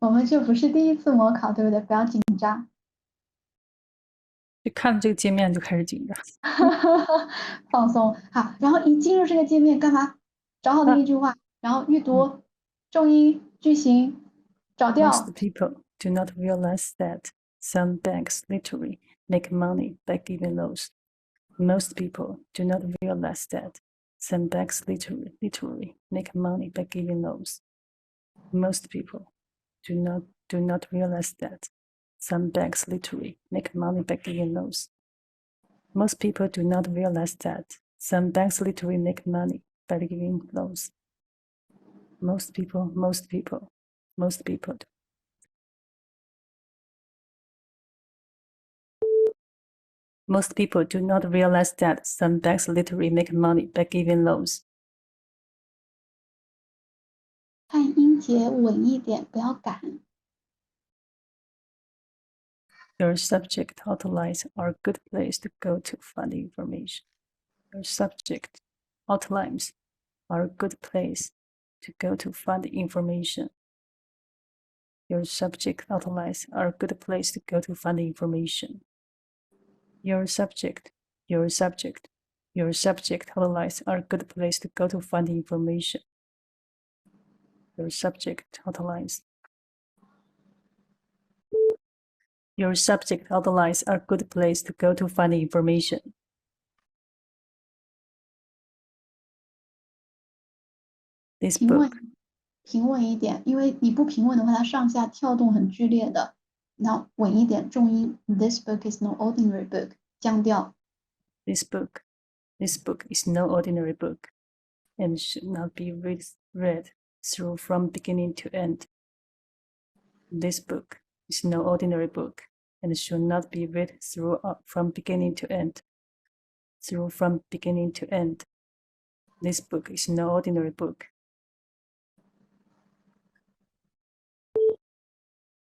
我们这不是第一次模考，对不对？不要紧张。就看这个界面就开始紧张。放松。好，然后一进入这个界面，干嘛？找好那一句话，然后预读、重音、句型，找调。 Most people do not realize that some banks literally make money by giving loans. Most people do not realize that some banks literally make money by giving loans. Most people do not realize that some banks literally make money by giving loans. Most people do not realize that some banks literally make money by giving loans. Most people. Most people do not realize that some banks literally make money by giving loans. 看音节稳一点，不要赶。Your subject outlines are a good place to go to find information. Your subject outlines are a good place to go to find information. Your subject outlines are a good place to go to find information. Your subject outlines are a good place to go to find information. Your subject outlines are a good place to go to find information. This book. 平稳一点，因为你不平稳的话，它上下跳动很剧烈的。那稳一点，重音。This book is no ordinary book， 降调。This book is no ordinary book, and should not be read through from beginning to end. This book is no ordinary book, and should not be read through from beginning to end. Through from beginning to end. This book is no ordinary book.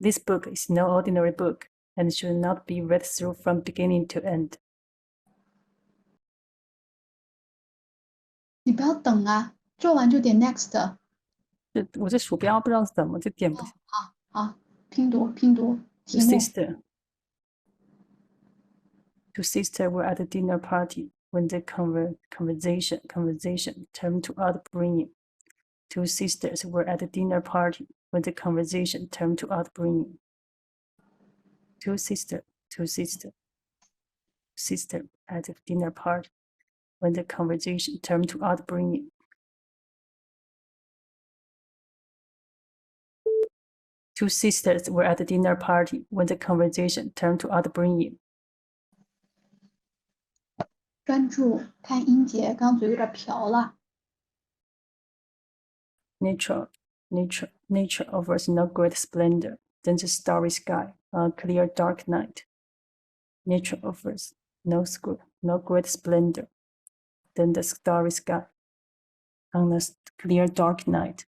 This book is no ordinary book, and should not be read through from beginning to end. 你不要等啊，做完就点 next。我这鼠标不知道怎么就点不下。好，拼读。Two sisters were at a dinner party when the conversation turned to upbringing. Two sisters were at a dinner party when the conversation turned to upbringing. Two sisters at a dinner party when the conversation turned to upbringing. Two sisters were at a dinner party when the conversation turned to upbringing. 专注看音节，刚刚嘴有点瓢了。Nature offers no great splendor than the starry sky on a clear dark night. Nature offers no great splendor than the starry sky on a clear dark night.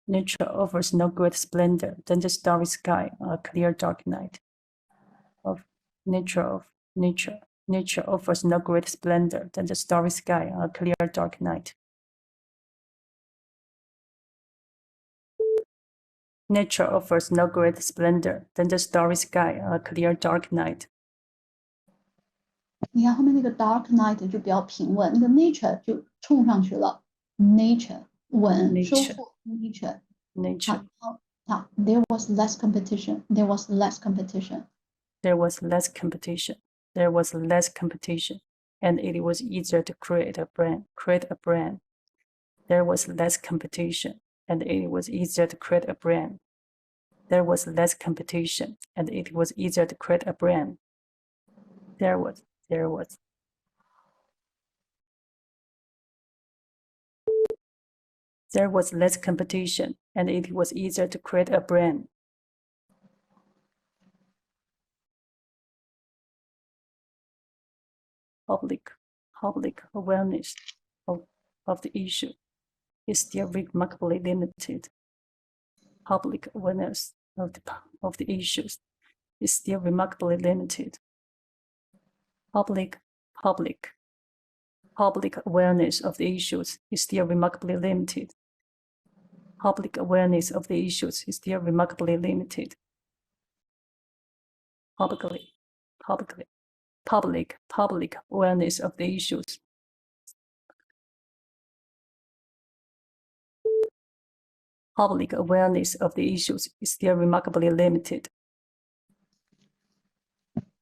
Nature offers no great splendor than the starry sky on a clear dark night. Nature offers no great splendor than the starry sky on a clear dark night. Nature offers no great splendor than the starry sky on a clear dark night. 你看后面那个 dark night 就比较平稳，那个 nature 就冲上去了。nature 稳收复 nature。好 there was less competition. There was less competition, and it was easier to create a brand. There was less competition, and it was easier to create a brand. There was less competition, and it was easier to create a brand. There was less competition, and it was easier to create a brand. Public awareness of the issue is still remarkably limited. Public awareness of the issues is still remarkably limited. Public awareness of the issues is still remarkably limited. public awareness of the issues is still remarkably limited. Public awareness of the issues. Public awareness of the issues is still remarkably limited.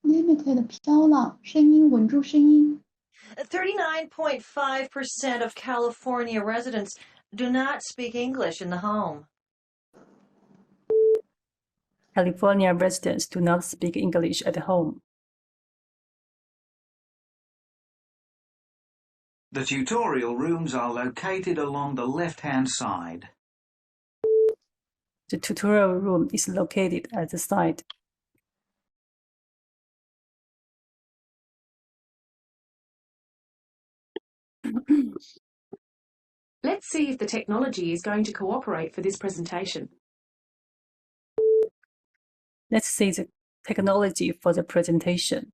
Limited 飘了，声音稳住声音。 39.5% of California residents do not speak English in the home. California residents do not speak English at home. The tutorial rooms are located along the left-hand side. The tutorial room is located at the side. Let's see if the technology is going to cooperate for this presentation. Let's see the technology for the presentation.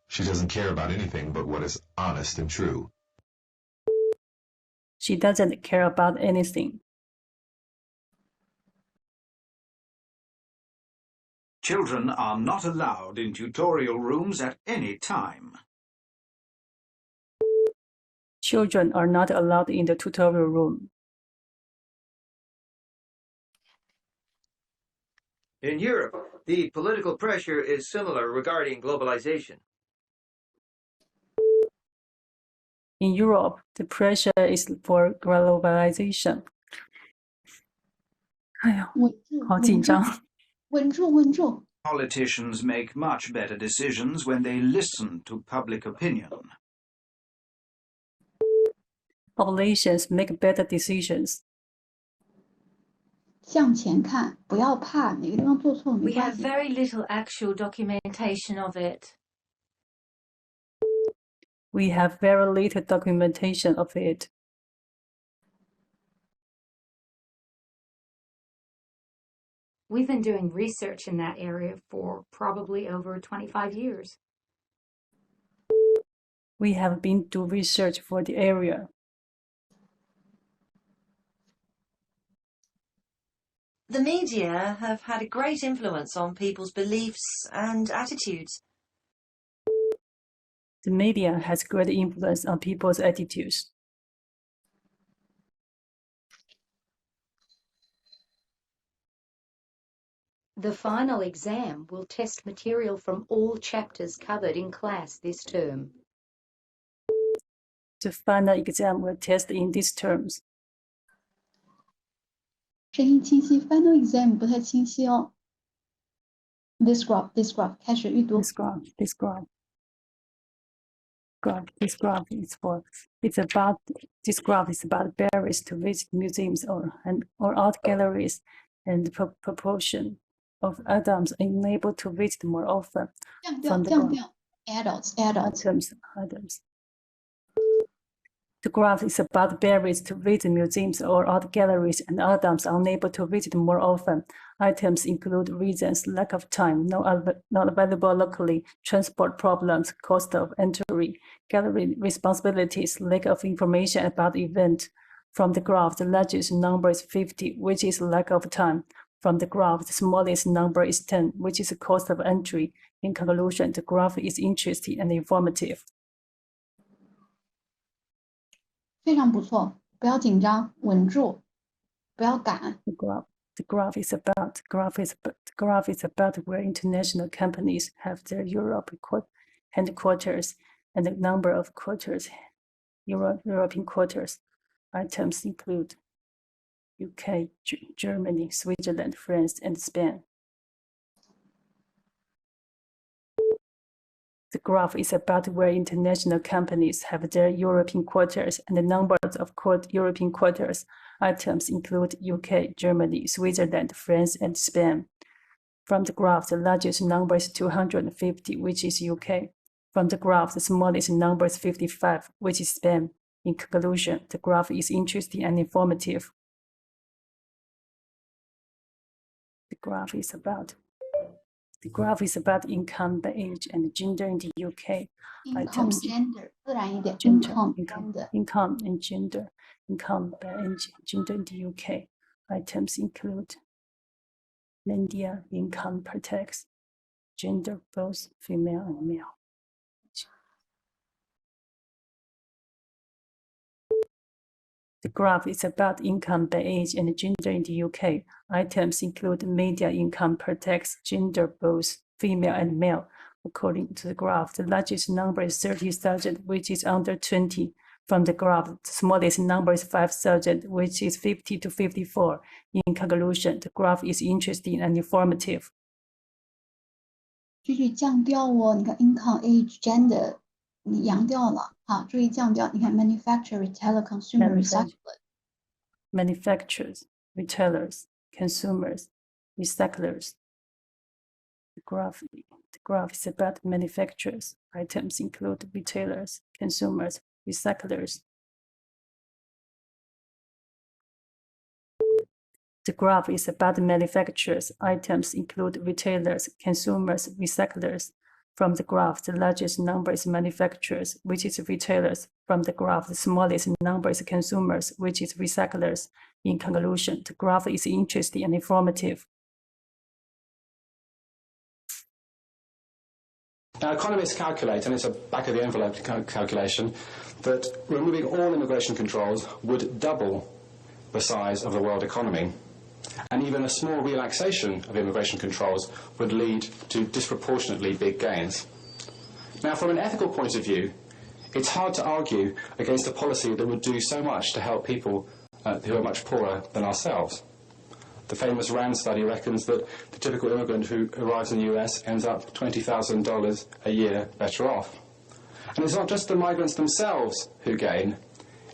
She doesn't care about anything but what is honest and true. She doesn't care about anything. Children are not allowed in tutorial rooms at any time. Children are not allowed in the tutorial room. In Europe, the political pressure is similar regarding globalization. In Europe, the pressure is for globalization. 哎呦，好紧张。稳住，稳住。 Politicians make much better decisions when they listen to public opinion. Populations make better decisions. 向前看，不要怕，哪个地方做错了没 We 关 have 系。 very little actual documentation of it. We have very little documentation of it. We've been doing research in that area for probably over 25 years. We have been doing research for the area. The media have had a great influence on people's beliefs and attitudes. The media has great influence on people's attitudes. The final exam will test material from all chapters covered in class this term. The final exam will test in these terms. 声音清晰 ，final exam 不太清晰哦。This graph 开始阅读。This graph is about barriers to visit museums or art galleries and the proportion of adults unable to visit more often. 降调 adults Items. The graph is about barriers to visit museums or art galleries and adults unable to visit more often. Items include reasons: lack of time, not available locally, transport problems, cost of entry, gallery responsibilities, lack of information about the event. From the graph, the largest number is 50, which is lack of time. From the graph, the smallest number is 10, which is the cost of entry. In conclusion, the graph is interesting and informative. 非常不错，不要紧张，稳住，不要赶。 The graph is about where international companies have their European headquarters and the number of European quarters. Items include UK, Germany, Switzerland, France, and Spain. The graph is about where international companies have their European quarters and the number of European quarters. Items include UK, Germany, Switzerland, France, and Spain. From the graph, the largest number is 250, which is UK. From the graph, the smallest number is 55, which is Spain. In conclusion, the graph is interesting and informative. The graph is about The graph is about income by age and gender in the UK. Income gender 自然一点 Income gender and gender. Income by age and gender in the UK. Items include India income per tax, gender both female and male. The graph is about income by age and gender in the UK. Items include media income per tax, gender both female and male. According to the graph, the largest number is 30,000, which is under 20. From the graph, the smallest number is 5,000, which is 50 to 54. In conclusion, the graph is interesting and informative. 这句降调哦，你看 income age gender 你扬调了啊，注意降调。你看 manufacturer retailer consumer recycler Manufacturers, retailers, consumers, recyclers. The graph is about manufacturers. Items include retailers, consumers, recyclers. The graph is about manufacturers. Items include retailers, consumers, recyclers. From the graph, the largest number is manufacturers, which is retailers. From the graph, the smallest number is consumers, which is recyclers. In conclusion, the graph is interesting and informative. Now, economists calculate, and it's a back-of-the-envelope calculation, that removing all immigration controls would double the size of the world economy. And even a small relaxation of immigration controls would lead to disproportionately big gains. Now, from an ethical point of view, it's hard to argue against a policy that would do so much to help people who are much poorer than ourselves. The famous RAND study reckons that the typical immigrant who arrives in the US ends up $20,000 a year better off. And it's not just the migrants themselves who gain,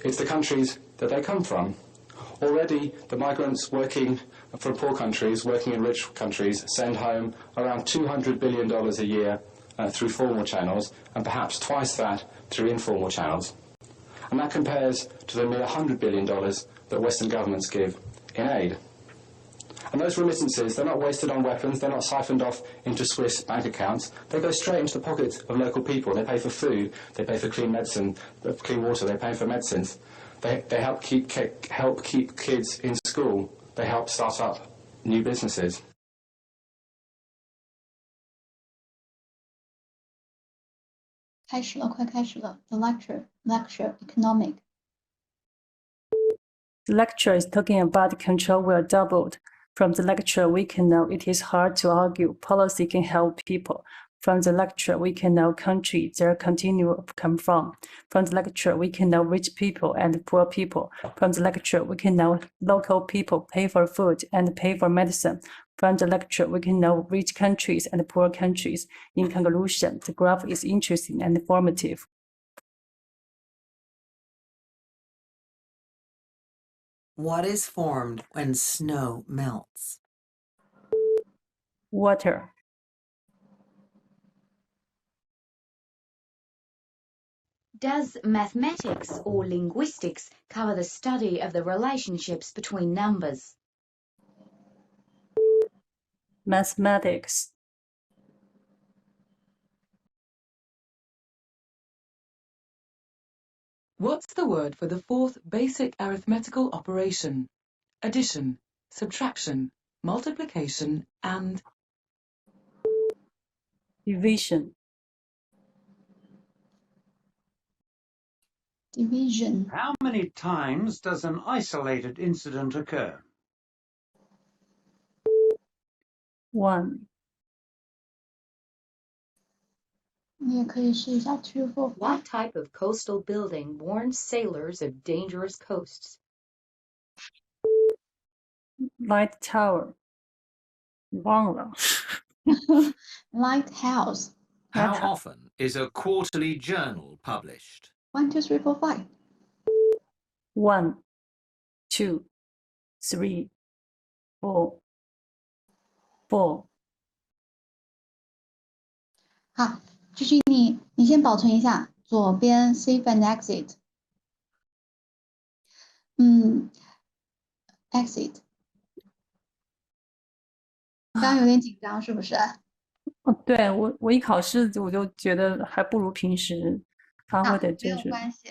it's the countries that they come from. Already, the migrants working from poor countries, working in rich countries, send home around $200 billion a year through formal channels, and perhaps twice that through informal channels. And that compares to the mere $100 billion that Western governments give in aid. And those remittances, they're not wasted on weapons, they're not siphoned off into Swiss bank accounts, they go straight into the pockets of local people. They pay for food, they pay for clean medicine, clean water, they pay for medicines. They help keep kids in school. They help start up new businesses. The lecture economic. The lecture is talking about control will doubled. From the lecture, we can know it is hard to argue policy can help people. From the lecture, we can know country their continuum come from. From the lecture, we can know rich people and poor people. From the lecture, we can know local people pay for food and pay for medicine. From the lecture, we can know rich countries and poor countries. In conclusion, the graph is interesting and informative. What is formed when snow melts? Water. Does mathematics or linguistics cover the study of the relationships between numbers? Mathematics. What's the word for the fourth basic arithmetical operation? Addition, subtraction, multiplication, and Division. Division. How many times does an isolated incident occur? 1. 你也可以试一下 2, 4, 5. What type of coastal building warns sailors of dangerous coasts? Light tower. 忘了。Lighthouse. How often is a quarterly journal published? 1, 2, 3, 4, 5. 1, 2, 3, 4, 4. 好，继续你先保存一下，左边 save and exit。exit。刚刚有点紧张，是不是？对，我一考试我就觉得还不如平时发挥的没就是有关系。